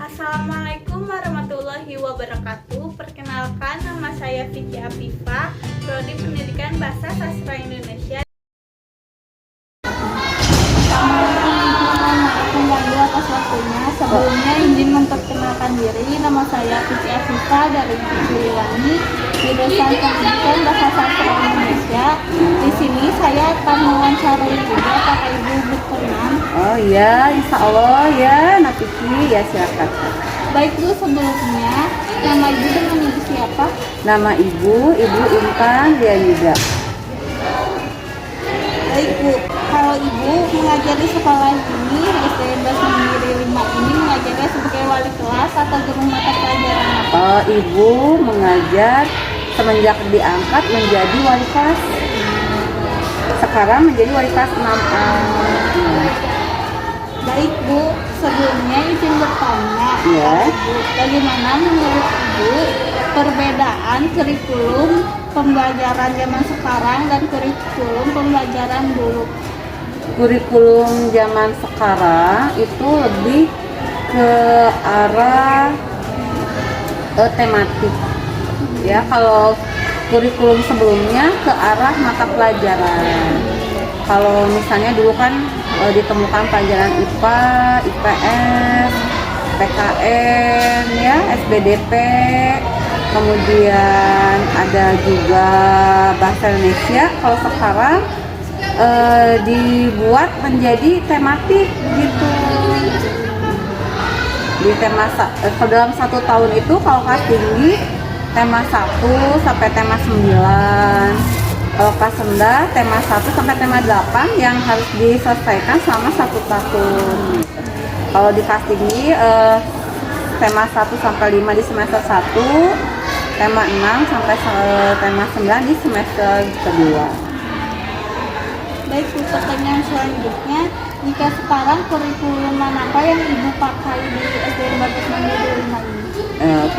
Assalamualaikum warahmatullahi wabarakatuh. Perkenalkan, nama saya Vicky Afifa, Prodi Pendidikan Bahasa Sastra Indonesia. Assalamualaikum warahmatullahi atas waktunya. Sebelumnya izin memperkenalkan diri. Nama saya Vicky Afifa dari Siliwangi, jurusan Pendidikan Bahasa Sastra Indonesia. Di sini saya akan mewawancarai juga Bapak Ibu berkenan. Oh iya, insya Allah ya, Napiki ya, silakan. Baik Bu, sebelumnya nama Ibu dengan Ibu siapa? Nama Ibu Intan Dianida. Baik Bu, kalau Ibu mengajar di sekolah ini, SD Basma Negeri 5 ini mengajarnya sebagai wali kelas atau guru mata pelajaran apa? Ibu mengajar semenjak diangkat menjadi wali kelas. Sekarang menjadi wali kelas 6A. Baik Bu, sebelumnya izin bertanya, Ya. Bu, bagaimana menurut Ibu perbedaan kurikulum pembelajaran zaman sekarang dan kurikulum pembelajaran dulu? Kurikulum zaman sekarang itu lebih ke arah tematik. Ya, kalau kurikulum sebelumnya ke arah mata pelajaran. Kalau misalnya dulu kan ditemukan pelajaran IPA, IPS, PKN, ya, SBDP, kemudian ada juga bahasa Indonesia. Kalau sekarang dibuat menjadi tematik gitu. Di tema dalam 1 tahun itu kalau kelas tinggi tema 1 sampai tema 9. Kalau kelas rendah tema 1 sampai tema 8 yang harus diselesaikan selama 1 tahun. Kalau di kelas tinggi tema 1 sampai 5 di semester 1, tema 6 sampai tema 9 di semester kedua. Baik Bu, pertanyaan selanjutnya, jika sekarang kurikulum apa yang Ibu pakai di SD Basma Negeri 5 ini?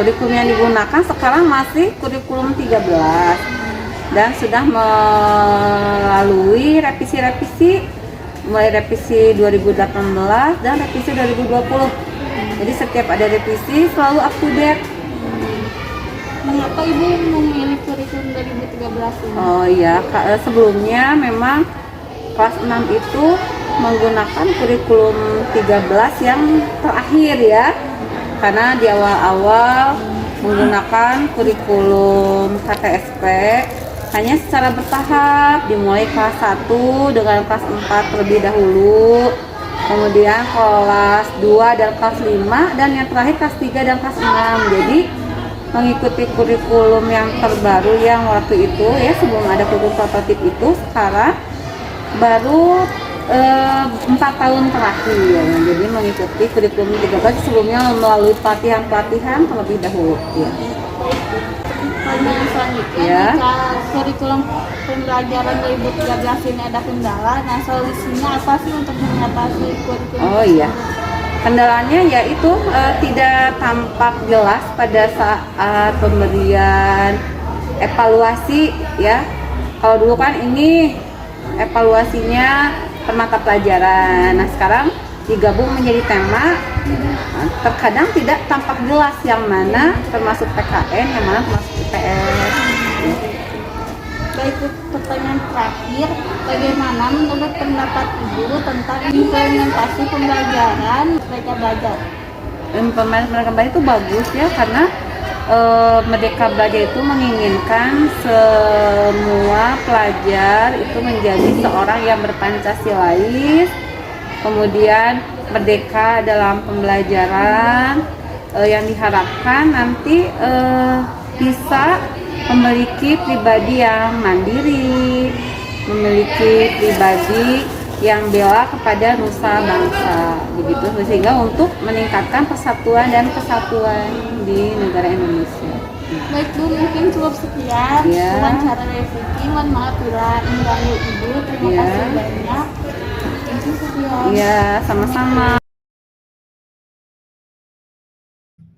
Kurikulum yang digunakan sekarang masih kurikulum 13 dan sudah melalui revisi-revisi, mulai revisi 2018 dan revisi 2020. Jadi setiap ada revisi selalu up to date. Mengapa Ibu memilih kurikulum 2013 ini? Oh iya, sebelumnya memang kelas 6 itu menggunakan kurikulum 13 yang terakhir ya. Karena di awal-awal menggunakan kurikulum KTSP hanya secara bertahap, dimulai kelas 1 dengan kelas 4 terlebih dahulu, kemudian kelas 2 dan kelas 5, dan yang terakhir kelas 3 dan kelas 6. Jadi mengikuti kurikulum yang terbaru yang waktu itu ya, sebelum ada kurikulum prototip itu, sekarang baru 4 tahun terakhir ya. Jadi mengikuti kurikulum 13 sebelumnya melalui pelatihan terlebih dahulu ya. Pertanyaan selanjutnya, Ya. jika kurikulum pembelajaran 2013 ini ada kendala, nah solusinya apa sih untuk mengatasi kurikulum? Oh iya, kendalanya yaitu tidak tampak jelas pada saat pemberian evaluasi ya. Kalau dulu kan ini evaluasinya per mata pelajaran, nah sekarang digabung menjadi tema. Terkadang tidak tampak jelas yang mana termasuk PKN, yang mana termasuk IPS. Baik Bu, pertanyaan terakhir, bagaimana menurut pendapat Ibu tentang implementasi pembelajaran mereka belajar? Implementasi mereka belajar itu bagus ya, karena Merdeka Belajar itu menginginkan semua pelajar itu menjadi seorang yang berpancasilais, kemudian merdeka dalam pembelajaran, yang diharapkan nanti bisa memiliki pribadi yang mandiri, memiliki pribadi yang bela kepada nusa bangsa, begitu, sehingga untuk meningkatkan persatuan dan kesatuan di negara Indonesia. Baik Bu, mungkin cukup sekian Ya. wawancara dari Vicky. Mohon maaf bila mengganggu Ibu. Terima Ya. kasih banyak. Mungkin sekian. Iya, sama-sama.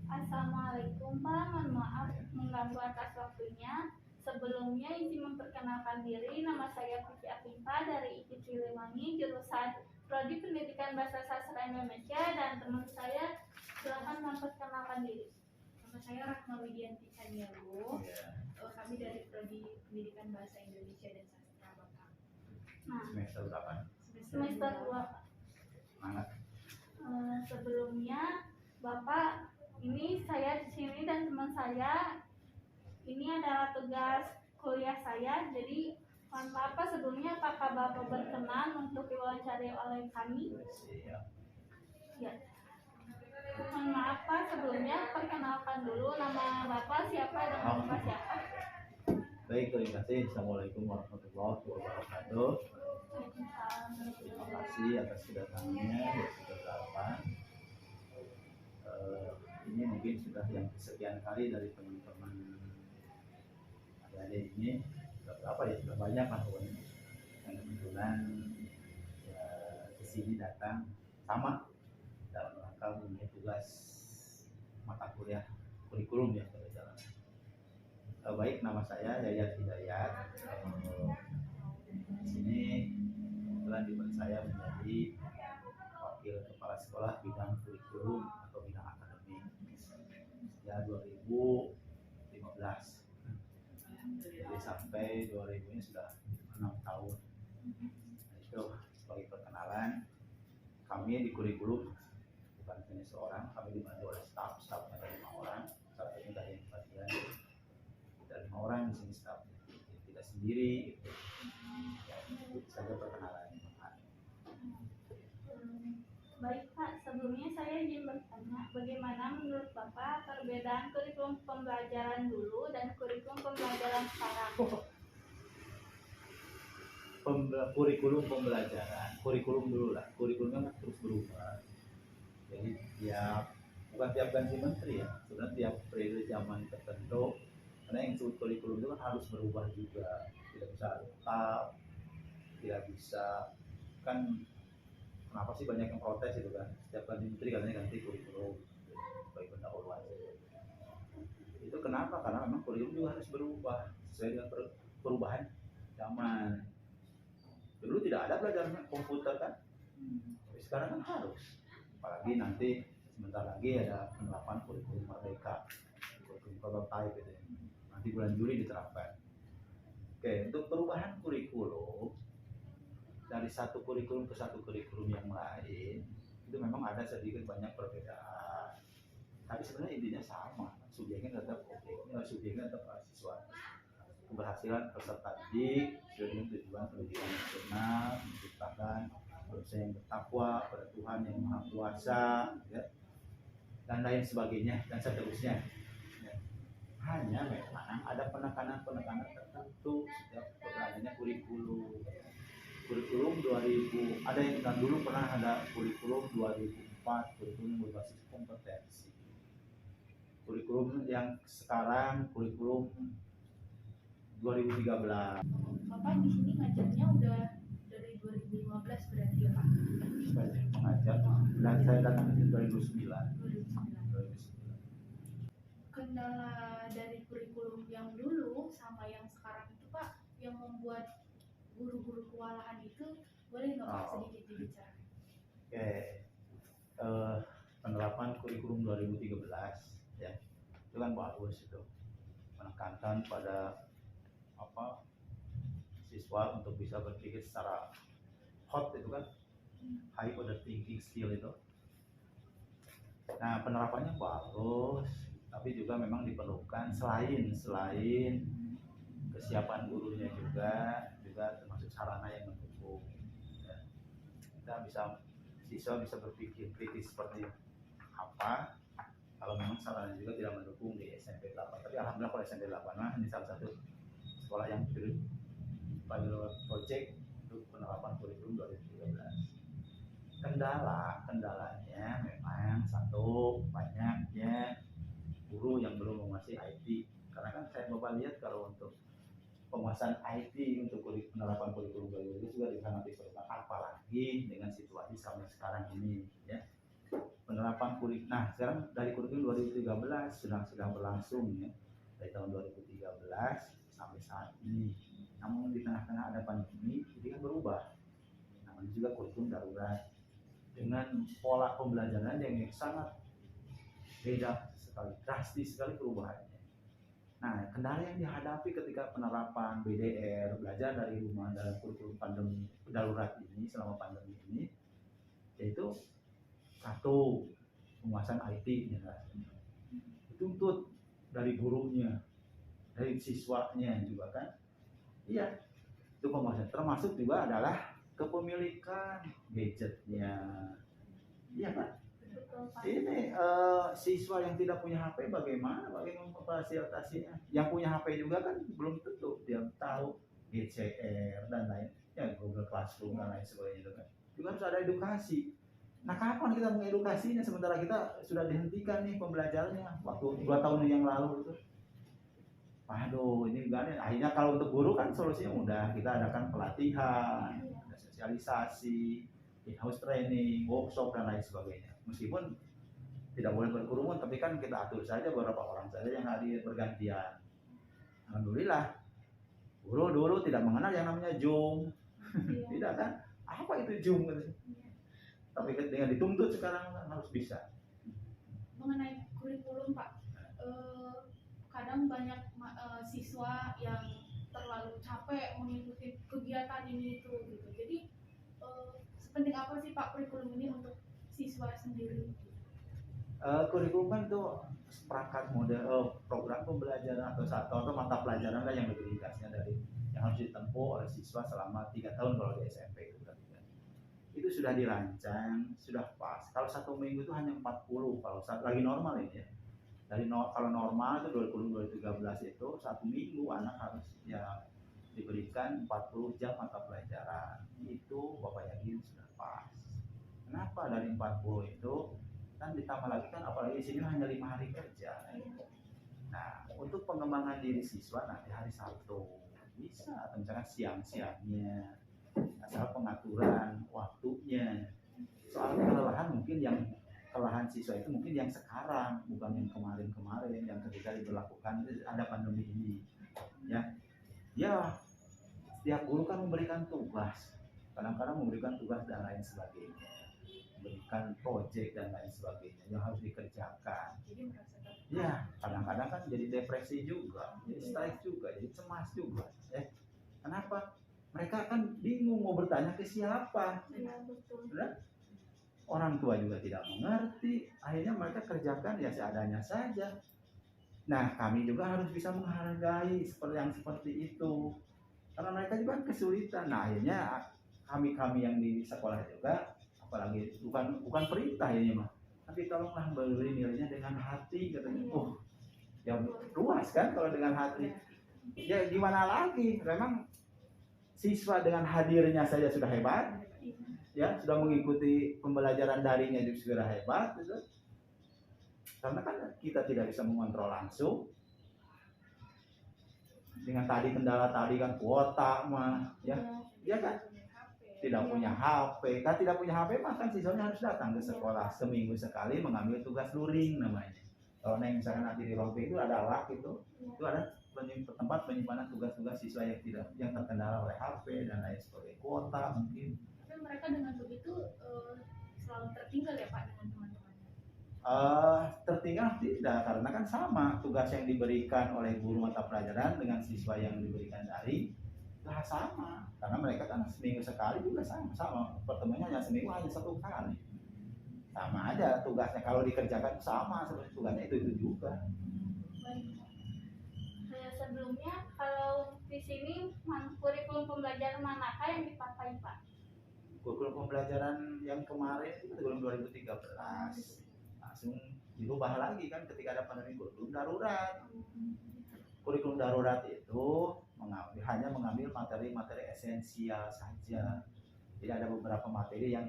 Assalamualaikum Pak, mohon maaf mengganggu atas waktunya. Sebelumnya izin memperkenalkan diri, nama saya Vicky Afifa dari IKIP Siliwangi, jurusan Prodi Pendidikan Bahasa Sastra Indonesia, dan teman saya silakan Widianti Caniago. Ya, Kami dari Prodi Pendidikan Bahasa Indonesia dan Sastra Bapak. Nah, semester berapa? semester 2. Semangat. Sebelumnya Bapak, ini saya di sini dan teman saya, ini adalah tugas kuliah saya. Jadi mohon maaf Pak, sebelumnya apakah Bapak berkenan untuk diwawancari oleh kami? Siap. Ya. Mohon maaf Pak, sebelumnya perkenalkan dulu nama Bapak siapa dan Bapak siapa. Baik, terima kasih. Assalamualaikum warahmatullahi wabarakatuh. Waalaikumsalam. Terima kasih atas kedatangannya di episode 8. Ini mungkin sudah yang kesekian kali dari teman-teman adik-adik ini. Sudah berapa ya? Sudah banyak lah pokoknya. Yang kebetulan ya, kesini datang sama dalam rangka mempunyai tugas mata kuliah kurikulum ya pada jalan. Baik, nama saya Yayat Hidayat. Di sini kebetulan diberi saya menjadi wakil kepala sekolah bidang kurikulum atau bidang akademik sejak 2015. Jadi sampai 2000 ini sudah 6 tahun. Nah, itu sebagai perkenalan, kami di kurikulum bukan hanya seorang, kami dibantu oleh stafnya ada 5 orang, satunya dari bagian ada 5 orang di sini staff, tidak sendiri. Ya, itu saja perkenalan. Baik Pak, sebelumnya saya ingin bertanya, bagaimana menurut Bapak perbedaan kurikulum pembelajaran dulu dan kurikulum pembelajaran sekarang? Kurikulum pembelajaran, kurikulum dulu lah, kurikulumnya kan terus berubah. Jadi bukan tiap ganti menteri ya, sebenarnya tiap periode zaman tertentu, karena yang disebut kurikulum itu kan harus berubah juga, tidak bisa tetap, tidak bisa kan. Kenapa sih banyak yang protes itu kan? Setiap ganti menteri katanya ganti kurikulum sebagai pendahuluan. Itu kenapa? Karena memang kurikulum juga harus berubah sesuai dengan perubahan zaman. Dulu tidak ada pelajaran komputer kan? Tapi sekarang kan harus. Apalagi nanti sebentar lagi ada penerapan kurikulum merdeka, kurikulum prototype gitu ya. Nanti bulan Juli diterapkan. Oke, untuk perubahan kurikulum dari satu kurikulum ke satu kurikulum yang lain itu memang ada sedikit banyak perbedaan, tapi sebenarnya intinya sama, subjeknya tetap subjeknya tetap mahasiswa. Keberhasilan peserta didik sesuai dengan tujuan pendidikan nasional, menciptakan manusia yang bertakwa pada Tuhan yang Maha Kuasa, ya, dan lain sebagainya dan seterusnya. Ya. Hanya memang ada penekanan tertentu setiap adanya kurikulum. Kurikulum 2000, ada yang dulu pernah ada kurikulum 2004, kurikulum berbasis kompetensi. Kurikulum yang sekarang kurikulum 2013. Bapak di sini ngajarnya udah dari 2015 berarti ya Pak? Saya mengajar dan saya datang di 2009. 2009. Kendala dari kurikulum yang dulu sama yang sekarang itu Pak, yang membuat guru-guru kewalahan itu, boleh nggak Pak sedikit dibicarakan? Oke, penerapan kurikulum 2013 ya, itu kan bagus itu, menekankan pada siswa untuk bisa berpikir secara hot itu kan, high order thinking skill itu. Nah, penerapannya bagus, tapi juga memang diperlukan selain kesiapan gurunya juga termasuk sarana yang mendukung. Ya. Siswa bisa berpikir kritis seperti apa kalau memang sarana juga tidak mendukung di SMP 8. Tapi alhamdulillah kalau SMP 8 ini salah satu sekolah yang pilot project untuk penerapan kurikulum 2013. Kendalanya memang satu, banyaknya guru yang belum menguasai IT. Karena kan saya Bapak lihat kalau untuk penguasaan IT untuk penerapan kurikulum itu juga sangat diperlukan, apalagi dengan situasi sampai sekarang ini ya. Penerapan kurikulum, nah sekarang dari kurikulum 2013 sedang berlangsung ya, dari tahun 2013 sampai saat ini. Namun di tengah-tengah ada pandemi, jadi kan berubah. Namanya juga kurikulum darurat dengan pola pembelajaran yang sangat beda sekali, drastis sekali perubahannya. Nah, kendala yang dihadapi ketika penerapan BDR, belajar dari rumah dalam kurikulum pandemi darurat ini selama pandemi ini, yaitu satu, penguasaan IT ya, dituntut dari gurunya, dari siswanya juga kan. Iya, itu penguasaan. Termasuk juga adalah kepemilikan gadgetnya. Iya kan? Betul, Pak. Ini siswa yang tidak punya HP bagaimana memfasilitasinya? Yang punya HP juga kan belum tentu dia tahu GCR dan lain, ya Google Classroom dan lain sebagainya itu kan. Juga harus ada edukasi. Nah, kapan kita mengedukasinya sementara kita sudah dihentikan nih pembelajarannya waktu 2 tahun yang lalu itu. Waduh, ini gak ada. Akhirnya kalau untuk guru kan solusinya mudah, kita adakan pelatihan, ada sosialisasi, in-house training, workshop dan lain sebagainya. Meskipun tidak boleh berkerumun, tapi kan kita atur saja beberapa orang saja yang hadir bergantian. Alhamdulillah, guru dulu tidak mengenal yang namanya Zoom, tidak kan? Apa itu Zoom? Tapi dengan dituntut sekarang kan harus bisa. Mengenai kurikulum Pak, kadang banyak siswa yang terlalu capek mengikuti kegiatan ini itu gitu. Jadi sepenting apa sih Pak kurikulum ini untuk siswa sendiri? Kurikulum kan itu seperangkat model program pembelajaran atau mata pelajaran lah yang lebih ringkasnya dari yang harus ditempuh oleh siswa selama 3 tahun kalau di SMP itu kan. Itu sudah dirancang, sudah pas. Kalau 1 minggu itu hanya 40 kalau lagi normal ini ya. Kalau normal itu 2013 itu 1 minggu anak harus ya diberikan 40 jam mata pelajaran. Itu Bapak yakin sudah pas. Kenapa dari 40 itu kan ditambah lagi kan apalagi di sini hanya 5 hari kerja. Nah, untuk pengembangan diri siswa nanti hari Sabtu bisa atau misalkan siang-siangnya asal pengaturan waktunya. Soal kelelahan mungkin yang kelelahan siswa itu mungkin yang sekarang bukan yang kemarin-kemarin yang ketika diberlakukan ada pandemi ini ya setiap guru kan memberikan tugas, kadang-kadang memberikan tugas dan lain sebagainya, memberikan proyek dan lain sebagainya yang harus dikerjakan. Ya, kadang-kadang kan jadi depresi juga, jadi stres juga, jadi cemas juga. Kenapa? Mereka kan bingung mau bertanya ke siapa. Iya, betul. Orang tua juga tidak mengerti, akhirnya mereka kerjakan ya seadanya saja. Nah, kami juga harus bisa menghargai seperti itu, karena mereka juga kesulitan. Nah, akhirnya kami yang di sekolah juga, apalagi bukan perintah ini mah, tapi tolonglah beri nilainya dengan hati katanya. Oh, ya luas kan kalau dengan hati. Ya gimana lagi? Memang siswa dengan hadirnya saja sudah hebat. Ya, sudah mengikuti pembelajaran daringnya juga sudah hebat gitu. Karena kan kita tidak bisa mengontrol langsung. Dengan kendala tadi kan kuota mah ya kan tidak punya HP. Kan tidak punya HP mah kan siswanya harus datang ke sekolah seminggu sekali mengambil tugas luring namanya. Kalau misalkan nanti di ruang itu ada lak itu ada tempat penyimpanan tugas-tugas siswa yang terkendala oleh HP dan lain sebagainya, kuota mungkin. Mereka dengan begitu selalu tertinggal ya Pak dengan teman-temannya? Tertinggal tidak, karena kan sama tugas yang diberikan oleh guru mata pelajaran dengan siswa yang diberikan daring itu sama, karena mereka kan seminggu sekali juga sama pertemuannya hanya seminggu hanya 1 kali, sama aja tugasnya kalau dikerjakan sama seperti tugasnya itu juga. Sebelumnya kalau di sini kurikulum pembelajaran manakah yang dipakai Pak? Kurikulum pembelajaran yang kemarin itu kurikulum 2013 langsung dirubah lagi kan ketika ada pandemi. Kurikulum darurat. Kurikulum darurat itu hanya mengambil materi-materi esensial saja. Jadi ada beberapa materi yang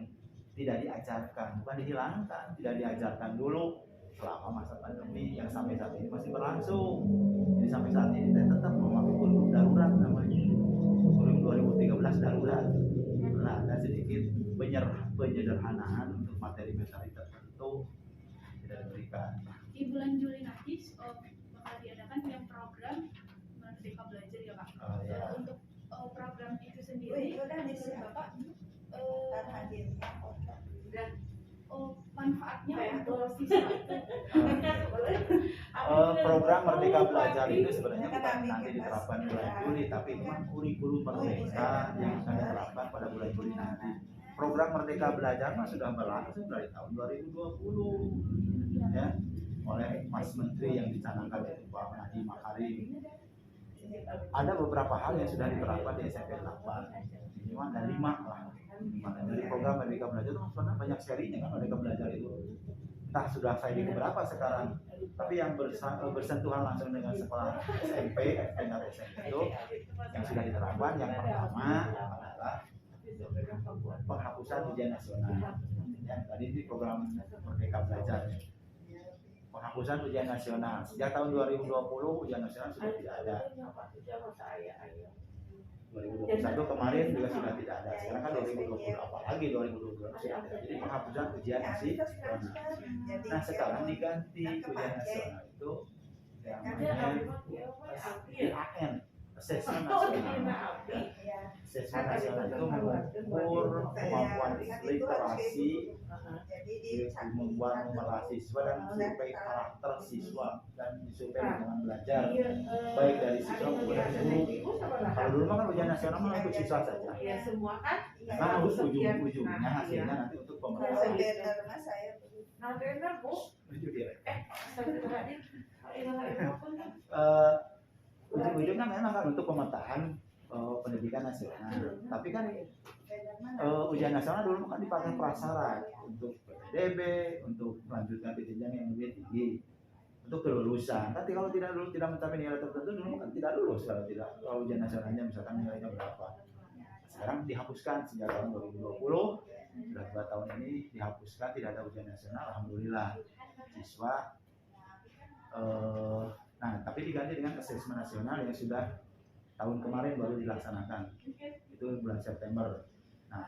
tidak diajarkan, bukan dihilangkan, tidak diajarkan dulu selama masa pandemi yang sampai saat ini masih berlangsung. Jadi sampai saat ini saya tetap memakai kurikulum darurat namanya. Kurikulum 2013 darurat. Nah, ada sedikit penyederhanaan untuk materi-materi tertentu tidak diberikan. Di bulan Juli nanti bakal diadakan yang program Merdeka Belajar ya Pak. Ya. Untuk program itu sendiri, Bapak manfaatnya untuk siswa itu program Merdeka Belajar itu sebenarnya bukan nanti diterapkan bulan Juli, tapi memang kurikulum merdeka yang akan diterapkan pada bulan Juli nanti. Program Merdeka Belajar mah sudah berlangsung dari tahun 2020 ya, oleh Mas Menteri yang dicanangkan yaitu Pak Nadiem Makarim. Ada beberapa hal yang sudah diterapkan di SMP 8, minimal ada 5 lah. Dari program Merdeka Belajar itu sebenarnya banyak serinya kan Merdeka Belajar itu. Entah sudah saya di beberapa sekarang, tapi yang bersentuhan langsung dengan sekolah SMP dan SMP itu yang sudah diterapkan, yang pertama adalah penghapusan ujian nasional. Ya, tadi di program Merdeka Belajar, penghapusan ujian nasional sejak tahun 2020 ujian nasional sudah tidak ada. 2021 kemarin juga sudah tidak ada. Sekarang kan 2020 apalagi 2022 sudah ada. Jadi penghapusan ujian nasional. Nah sekarang diganti ujian nasional itu yang namanya IAN, Asesmen Nasional. Asesmen Nasional itu mengukur kemampuan literasi, membuat numerasi siswa dan survei karakter siswa dan survei lingkungan belajar baik dari siswa maupun dari guru. Kalau dulu kan ujian nasional mah untuk siswa saja. Nah ujung-ujungnya hasilnya nanti untuk pemerintah. Ujung-ujungnya memang kan untuk pemetaan pendidikan nasional. Tapi kan ujian nasional dulu kan dipakai prasyarat untuk PTDB, untuk melanjutkan ke jenjang yang lebih tinggi, untuk kelulusan. Tapi kalau tidak mencapai nilai tertentu dulu kan tidak lulus kalau ujian nasionalnya misalkan nilainya berapa. Sekarang dihapuskan sejak tahun 2020, sudah 2 tahun ini dihapuskan, tidak ada ujian nasional. Alhamdulillah siswa. Nah tapi diganti dengan asesmen nasional yang sudah tahun kemarin baru dilaksanakan, itu bulan September. Nah,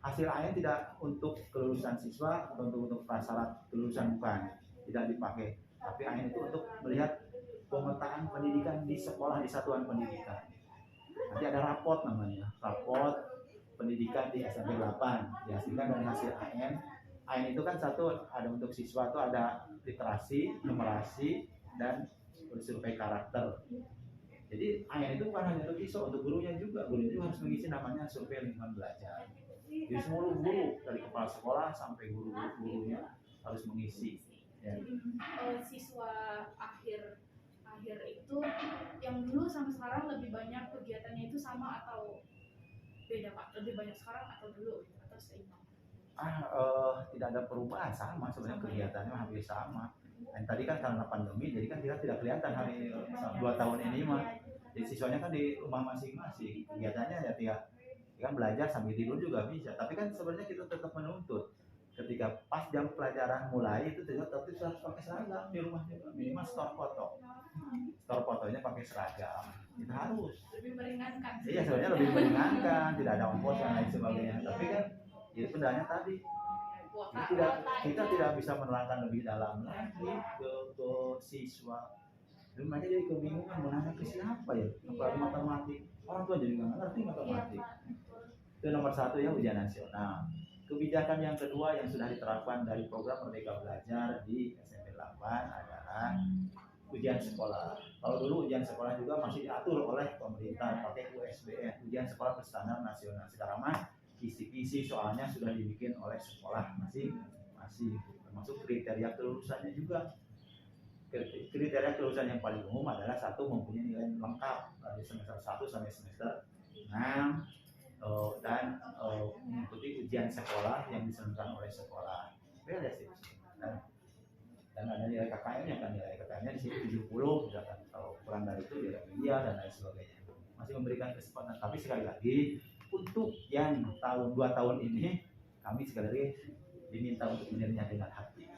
hasil AN tidak untuk kelulusan siswa atau untuk prasyarat kelulusan bukan, tidak dipakai. Tapi AN itu untuk melihat pemetaan pendidikan di sekolah, di satuan pendidikan. Nanti ada raport namanya, raport pendidikan di SMP 8 dihasilkan dari hasil AN. AN itu kan satu ada untuk siswa itu ada literasi, numerasi, dan survei karakter. Jadi AN itu bukan hanya untuk siswa, untuk gurunya juga. Guru itu harus mengisi namanya survei lingkungan belajar. Jadi seluruh guru dari kepala sekolah sampai guru-gurunya harus mengisi. Ya. Siswa akhir itu yang dulu sama sekarang lebih banyak kegiatannya itu sama atau beda Pak? Lebih banyak sekarang atau dulu atau seimbang? Tidak ada perubahan, sama sebenarnya kegiatannya hampir sama. Dan tadi kan karena pandemi, jadi kan kita tidak kelihatan hari 2 tahun ini mah. Jadi siswanya kan di rumah masing-masing. Kegiatannya ya kan belajar sambil tidur juga bisa. Tapi kan sebenarnya kita tetap menuntut. Ketika pas jam pelajaran mulai itu tetap harus pakai seragam di rumah juga. Minimal store foto. Store fotonya pakai seragam. Kita harus. Lebih meringankan. Iya sebenarnya lebih meringankan, tidak ada ongkos dan lain sebagainya. Tapi kan itu kendalanya tadi. Kita tidak bisa menerangkan lebih dalam lagi ke siswa. Dan mereka jadi kebingungan menanya ke siapa ya, apalagi matematik. Orang tua jadi nggak ngerti matematik. Itu nomor 1 ya, ujian nasional. Kebijakan yang kedua yang sudah diterapkan dari program Merdeka Belajar di SMP 8 adalah ujian sekolah. Kalau dulu ujian sekolah juga masih diatur oleh pemerintah pakai USBN, ujian sekolah berstandar nasional. Sekarang mah kisi-kisi soalnya sudah dibikin oleh sekolah masing-masing, termasuk kriteria kelulusannya juga. Kriteria kelulusan yang paling umum adalah 1 mempunyai nilai lengkap dari semester 1 sampai semester 6 dan mengikuti ujian sekolah yang diselenggarakan oleh sekolah. Beres sih. Dan ada nilai KKM-nya kan, nilai KKM-nya di sini 70 misalkan, kalau kurang dari itu ya iya dan lain sebagainya. Masih memberikan kesempatan, tapi sekali lagi untuk yang 2 tahun ini kami sekali lagi diminta untuk menerima dengan hati.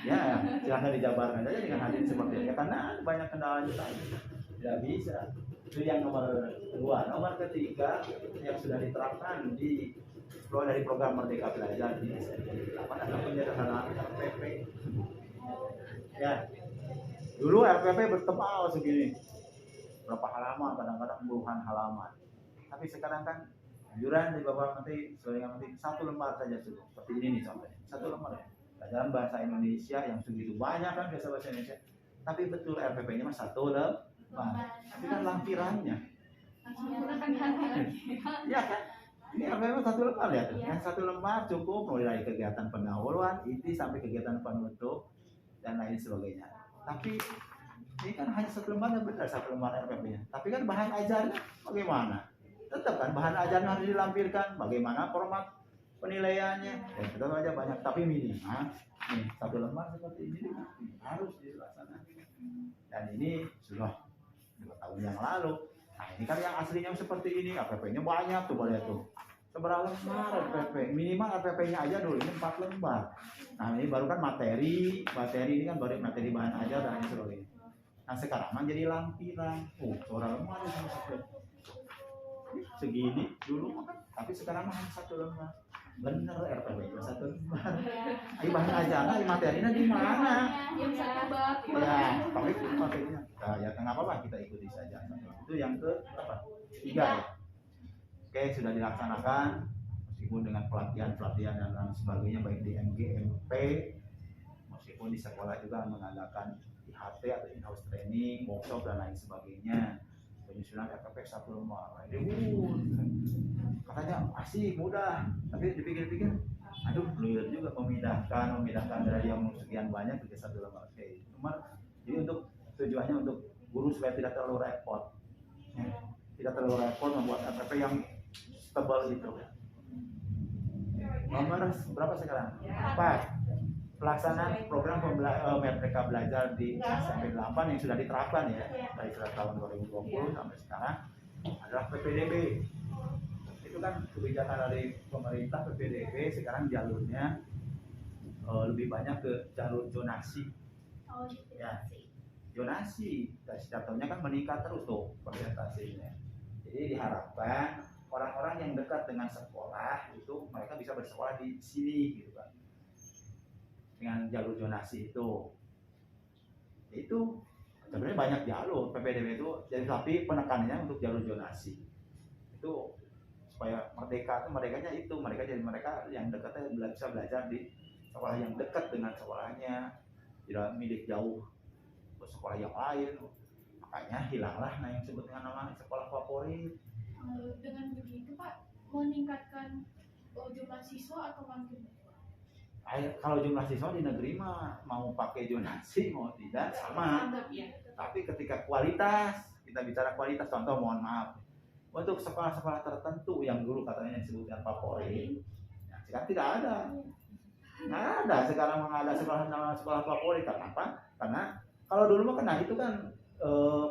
Ya, silahkan dijabarkan saja dengan hati seperti ini. Karena banyak kendala tadi tidak bisa. Itu yang nomor 2. Nomor 3 yang sudah diterapkan dari program Merdeka Belajar di SMP 8 adalah penyederhanaan RPP. Ya, dulu RPP bertebal segini, berapa halaman, kadang-kadang puluhan halaman. Tapi sekarang kan anjuran di Bapak Menteri, sebagai Menteri 1 lembar saja cukup. Seperti ini nih contohnya, 1 lembar. Dalam bahasa Indonesia yang segitu banyak kan biasa bahasa Indonesia, tapi betul RPP-nya mah 1 lembar, tapi kan lampirannya, ya kan? Ini RPP 1 lembar ya, yang 1 lembar cukup mulai dari kegiatan pendahuluan, inti sampai kegiatan penutup dan lain sebagainya. Tapi ini kan hanya 1 lembar, benar 1 lembar RPP-nya. Tapi kan bahan ajarnya bagaimana? Tetap kan bahan ajarnya harus dilampirkan, bagaimana format penilaiannya, ya tetap aja banyak, tapi minimal nih 1 lembar seperti ini harus dilaksanakan. Dan ini sudah 2 tahun yang lalu. Nah ini kan yang aslinya seperti ini, RPP-nya banyak tuh, boleh tuh. Seberapa lembar RPP? Minimal RPP-nya aja dulu ini 4 lembar. Nah ini baru kan materi ini kan baru materi bahan ajar dan lain sebagainya. Nah sekarang mah jadi lampiran. Seorang lembar segini dulu kan, tapi sekarang mah hanya 1 lembar. Bener RPP itu 1 lembar. Ini bahan ajarnya, materinya di mana? Yang 1 bab. Ya, tapi materinya. Nah, ya nggak apa-apa, kita ikuti saja. Itu yang ke berapa? 3 ya. Oke, sudah dilaksanakan meskipun dengan pelatihan dan lain sebagainya baik di MGMP, meskipun di sekolah juga mengadakan IHT atau in-house training, workshop dan lain sebagainya. Penyusunan RPP 1 lembar. Katanya asik, mudah, tapi dipikir-pikir, aduh, luyur juga memindahkan dari yang sekian banyak ke 1 lembar. Oke, jadi untuk tujuannya untuk guru supaya tidak terlalu repot, ya. Tidak terlalu repot membuat RPP yang tebal itu. Nomor berapa sekarang? 4. Pelaksanaan program Merdeka Belajar di SMP 8 yang sudah diterapkan ya dari tahun 2020 sampai sekarang adalah PPDB. Itu kan kebijakan dari pemerintah. PPDB sekarang jalurnya lebih banyak ke jalur zonasi. Ya, zonasi. Dan setiap tahunnya kan meningkat terus tuh persentasinya. Jadi diharapkan orang-orang yang dekat dengan sekolah itu mereka bisa bersekolah di sini gitu kan. Dengan jalur zonasi itu sebenarnya banyak jalur PPDB itu, jadi tapi penekanannya untuk jalur zonasi itu supaya merdekanya itu mereka yang dekatnya bisa belajar di sekolah yang dekat dengan sekolahnya, tidak milih jauh ke sekolah yang lain. Makanya hilanglah yang disebut dengan nama sekolah favorit. Dengan begitu Pak meningkatkan jumlah siswa atau makin? Kalau jumlah siswa di negeri mah mau pakai zonasi mau tidak sama. Tapi ketika kualitas, kita bicara kualitas, contoh mohon maaf, untuk sekolah-sekolah tertentu yang dulu katanya disebutkan favorit, ya, sekarang tidak ada. Nggak ada sekarang ada sekolah favorit. Kenapa? Karena kalau dulu mah kena itu kan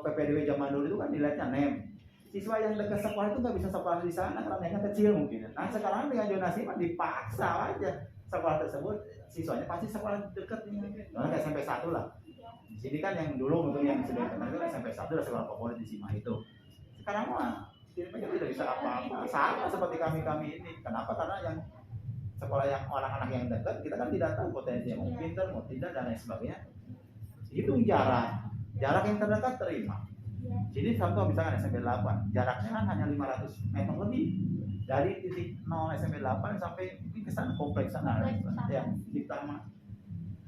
PPDB zaman dulu itu kan dilihatnya NEM. Siswa yang dekat sekolah itu nggak bisa sekolah di sana karena mereka kecil mungkin. Nah sekarang dengan zonasi mah dipaksa aja sekolah tersebut siswanya pasti sekolah dekat ini, kayak SMP 1 lah. Di sini kan yang dulu untuk yang sudah kenal itu SMP 1 adalah sekolah favorit di Sima itu. Sekarang mah tidak bisa apa-apa, sama seperti kami ini. Kenapa? Karena yang sekolah yang anak-anak yang dekat kita kan tidak tahu potensinya mau pintar mau tidak dan lain sebagainya. Hitung jarak yang terdekat terima. Jadi contoh misalkan SMP 8 jaraknya kan hanya 500 meter lebih dari titik 0 SMP 8 sampai ke sana kompleks sana ya di Taman.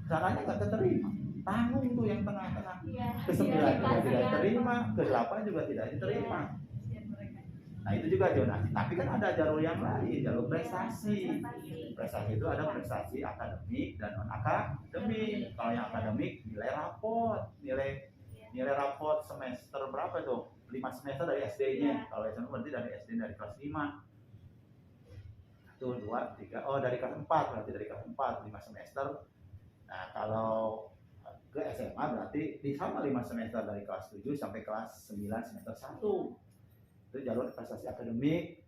Sananya nggak terima. Tanggung tuh yang tengah-tengah. Ke 9 juga tidak diterima, ke 8 juga tidak diterima. Nah itu juga zonasi. Tapi kan ada jalur yang lain, jalur prestasi. Prestasi itu ada prestasi akademik dan non akademik. Kalau yang akademik nilai raport semester berapa tuh? 5 semester dari SD-nya. Kalau SMP berarti dari SD dari kelas 5. Itu 2, 3, dari kelas 4 berarti dari kelas 4 5 semester. Nah kalau ke SMA berarti di sama 5 semester dari kelas 7 sampai kelas 9 semester 1. Itu jalur prestasi akademik.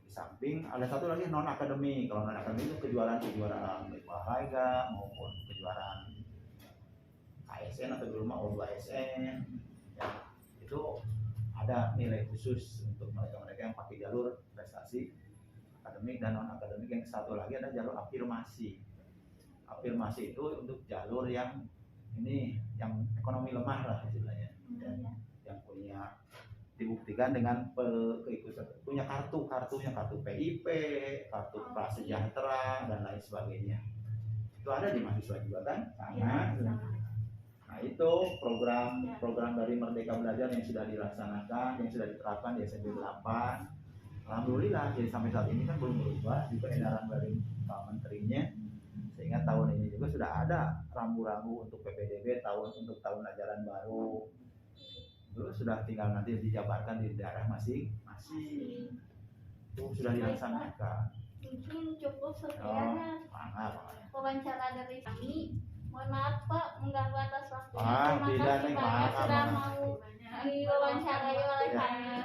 Di samping ada satu lagi non akademik. Kalau non akademik itu kejuaraan baik olahraga maupun kejuaraan ASN atau dulu mah ASN ya, itu ada nilai khusus untuk mereka yang pakai jalur prestasi akademik dan non akademik. Yang satu lagi ada jalur afirmasi itu untuk jalur yang ini yang ekonomi lemah lah istilahnya ya, yang punya dibuktikan dengan keikutsertaan punya kartu PIP, kartu prasejahtera dan lain sebagainya. Itu ada di mahasiswa juga kan? Sama. Nah itu program dari Merdeka Belajar yang sudah dilaksanakan, yang sudah diterapkan di SMP 8. Alhamdulillah, jadi sampai saat ini kan belum berubah juga edaran dari Pak Menterinya, sehingga tahun ini juga sudah ada rambu-rambu untuk PPDB untuk tahun ajaran baru. Itu sudah tinggal nanti dijabarkan di daerah masing-masing. Itu sudah dilaksanakan. Mungkin cukup sekian wawancara dari kami. Mohon maaf Pak mengganggu atas waktunya. Terima kasih banyak sudah mau diwawancarai oleh kami.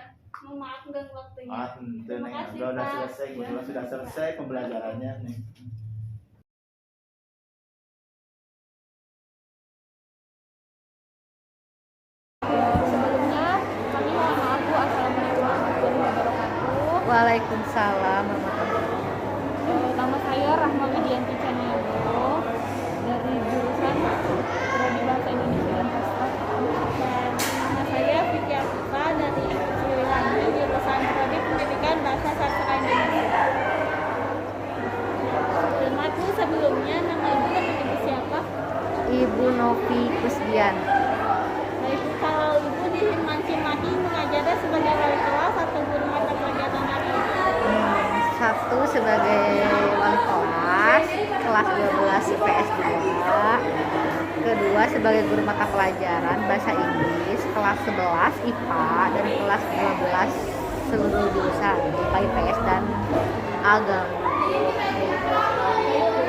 Mohon maaf mengganggu waktunya. Terima kasih Pak. Sudah selesai pembelajarannya nih. Sebelumnya kami mohon maaf Bu. Assalamualaikum warahmatullahi wabarakatuh. Waalaikumsalam warahmatullahi wabarakatuh. Nama saya Rahma Widianti Caniago dari jurusan Prodi Bahasa Indonesia dan Sastra. Dan nama saya Vicky Afifa dari Siliwangi jurusan Prodi Pendidikan Bahasa Sastra Indonesia. Selamat Bu, sebelumnya nama Ibu dan Ibu siapa? Ibu Novi Kusdian. Baik, kalau Ibu di Mancimahi mengajar sebagai wali kelas atau guru mata pelajaran apa? Satu sebagai wali kelas 12 IPS 2. Kedua sebagai guru mata pelajaran bahasa Inggris kelas 11 IPA dan kelas 12 seluruh jurusan IPA, IPS dan agama.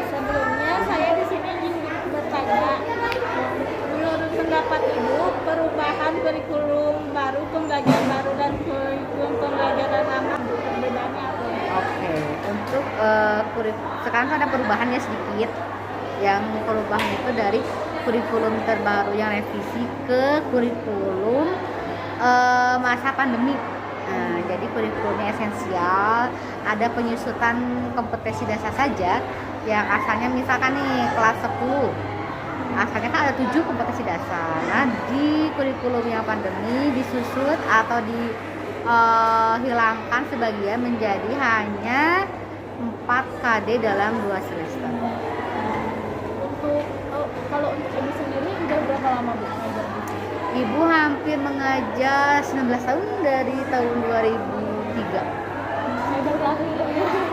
Sebelumnya saya di sini ingin bertanya, menurut pendapat Ibu, perubahan kurikulum baru, pembelajaran baru dan kurikulum pembelajaran lama perbedaannya apa? Oke, untuk sekarang ada perubahannya sedikit. Yang perubahan itu dari kurikulum terbaru yang revisi ke kurikulum masa pandemi. Nah, jadi kurikulumnya esensial, ada penyusutan kompetensi dasar saja yang asalnya misalkan nih kelas 10. Asalnya kan ada 7 kompetensi dasar. Nah, di kurikulum yang pandemi disusut atau hilangkan sebagian menjadi hanya 4 KD dalam 2 semester. Kalau untuk Ibu sendiri udah berapa lama Bu mengajar? Ibu hampir mengajar 19 tahun dari tahun 2003. Saya baru lahir,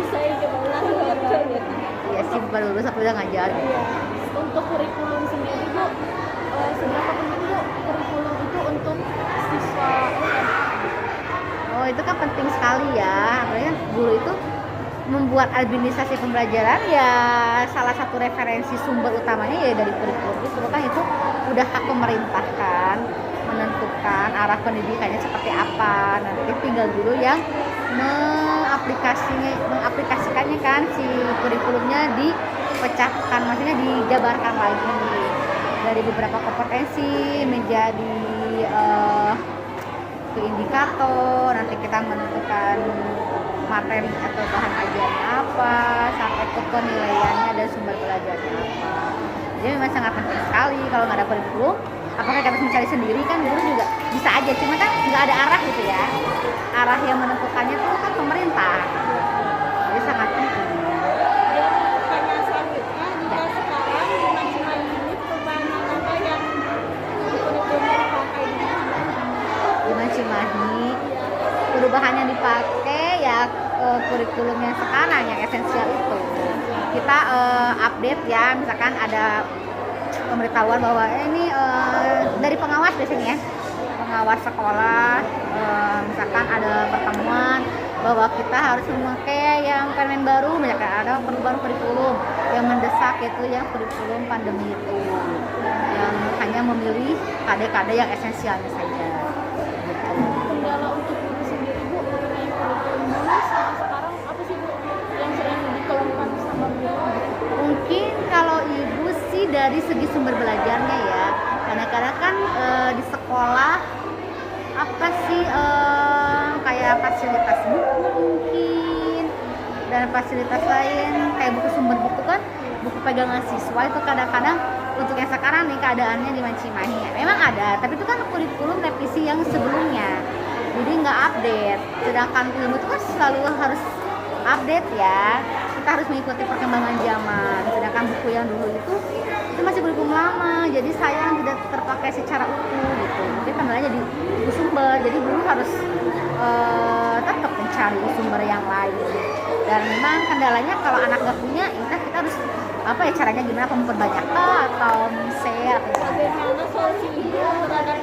saya juga baru lahir. Ya sih, baru lulus aku udah ngajar. Iya. Untuk kurikulum sendiri Bu, seberapa penting Bu kurikulum itu untuk siswa UN? Oh, itu kan penting sekali ya. Apalagi kan guru itu membuat administrasi pembelajaran ya, salah satu referensi sumber utamanya ya dari kurikulum itu kan, itu udah hak pemerintah kan menentukan arah pendidikannya seperti apa. Nanti tinggal guru yang mengaplikasikannya kan, si kurikulumnya dipecahkan, maksudnya dijabarkan lagi dari beberapa kompetensi menjadi ke indikator. Nanti kita menentukan materi atau bahan ajarnya apa, sampai ke penilaiannya dan sumber belajarnya apa. Jadi memang sangat penting sekali. Kalau nggak ada kurikulum, apakah kita harus mencari sendiri kan, guru juga bisa aja, cuma kan nggak ada arah gitu ya. Arah yang menentukannya itu kan pemerintah. Jadi sangat penting. Dan pertanyaan selanjutnya, jika sekarang di Mancimahi ini perubahan apa yang kurikulumnya dipakai di Di Mancimahi perubahan yang dipakai ya kurikulum yang sekarang yang esensial itu. Kita update ya, misalkan ada pemberitahuan bahwa ini dari pengawas biasanya ya, pengawas sekolah, misalkan ada pertemuan bahwa kita harus memakai yang permen baru, misalkan ada perubahan kurikulum yang mendesak, itu yang kurikulum pandemi itu, yang hanya memilih KD-KD yang esensialnya saja. kendala untuk Ibu sendiri Bu mengenai kurikulum dulu sama sekarang apa sih Bu yang sering dikeluhkan sama guru? Mungkin kalau ibu sih dari segi sumber belajarnya ya, kadang-kadang kan di sekolah apa sih kayak fasilitas buku mungkin dan fasilitas lain kayak buku sumber buku kan, buku pegangan siswa itu kadang-kadang untuk yang sekarang nih keadaannya di Mancimahi ya, memang ada, tapi itu kan kurikulum revisi yang sebelumnya, jadi nggak update. Sedangkan ilmu itu kan selalu harus update ya. kita harus mengikuti perkembangan zaman. Sedangkan buku yang dulu itu masih berhubung lama, jadi sayang tidak terpakai secara utuh gitu. Jadi kendalanya jadi sumber, jadi guru harus tetap mencari sumber yang lain. Dan memang kendalanya kalau anak nggak punya, kita harus apa ya caranya gimana memperbanyak atau share. Bagaimana solusi ibu terhadap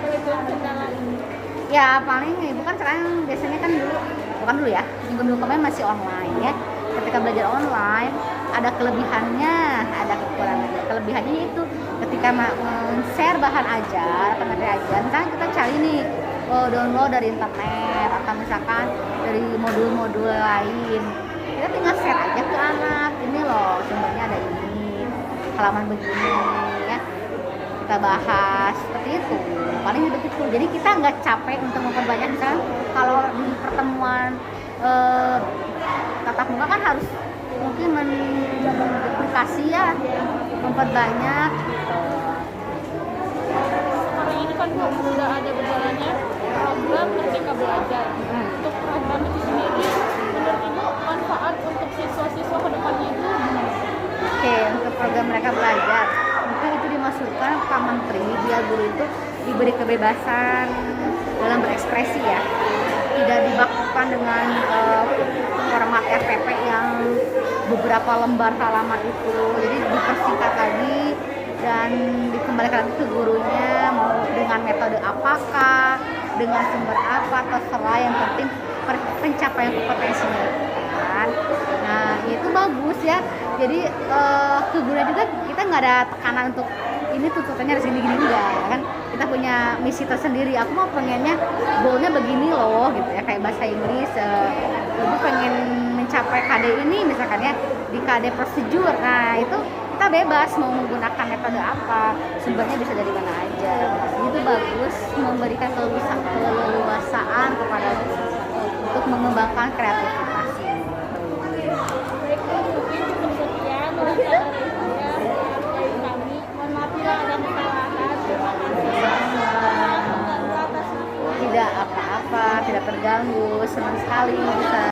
kendala ini? Ya paling ibu kan sekarang biasanya kan dulu, bukan dulu ya, minggu kemarin masih online ya. Ketika belajar online ada kelebihannya, ada kekurangannya. Kelebihannya itu ketika share bahan ajar, materi ajar, misalnya kita cari nih download dari internet atau misalkan dari modul-modul lain, kita tinggal share aja ke anak, ini loh sumbernya ada ini, halaman begini ya, kita bahas seperti itu. Paling begitu. Jadi kita nggak capek untuk memperbanyak. Misalnya kalau di pertemuan tatap muka kan harus mungkin menduplikasi ya, memperbanyak gitu. Hari ini kan Bu sudah ada berjalannya program Merdeka Belajar. Untuk program itu sendiri, menurut Ibu manfaat untuk siswa-siswa ke depannya itu gimana? Oke, untuk program mereka belajar, mungkin itu dimasukkan Pak Menteri biar guru itu diberi kebebasan dalam berekspresi ya, tidak dibakukan dengan format RPP yang beberapa lembar halaman itu. Jadi dipersingkat lagi dan dikembalikan lagi ke gurunya, mau dengan metode apakah, dengan sumber apa, terserah, yang penting pencapaian kompetensinya kan. Nah itu bagus ya, jadi ke gurunya juga kita nggak ada tekanan untuk ini tuntutannya harus gini-gini, enggak kan. Kita punya misi tersendiri, aku mau pengennya goalnya begini loh gitu ya, kayak bahasa Inggris ibu pengen mencapai KD ini misalkan ya, di KD procedure. Nah itu kita bebas mau menggunakan metode apa, sumbernya bisa dari mana aja. Itu bagus, memberikan keleluasaan kepada untuk mengembangkan kreativitasnya. Baik Bu, mungkin cukup sekian wawancara saya dari kami. Mohon maaf bila ada kesalahan. Terima kasih. Tidak apa-apa, tidak terganggu, senang sekali bisa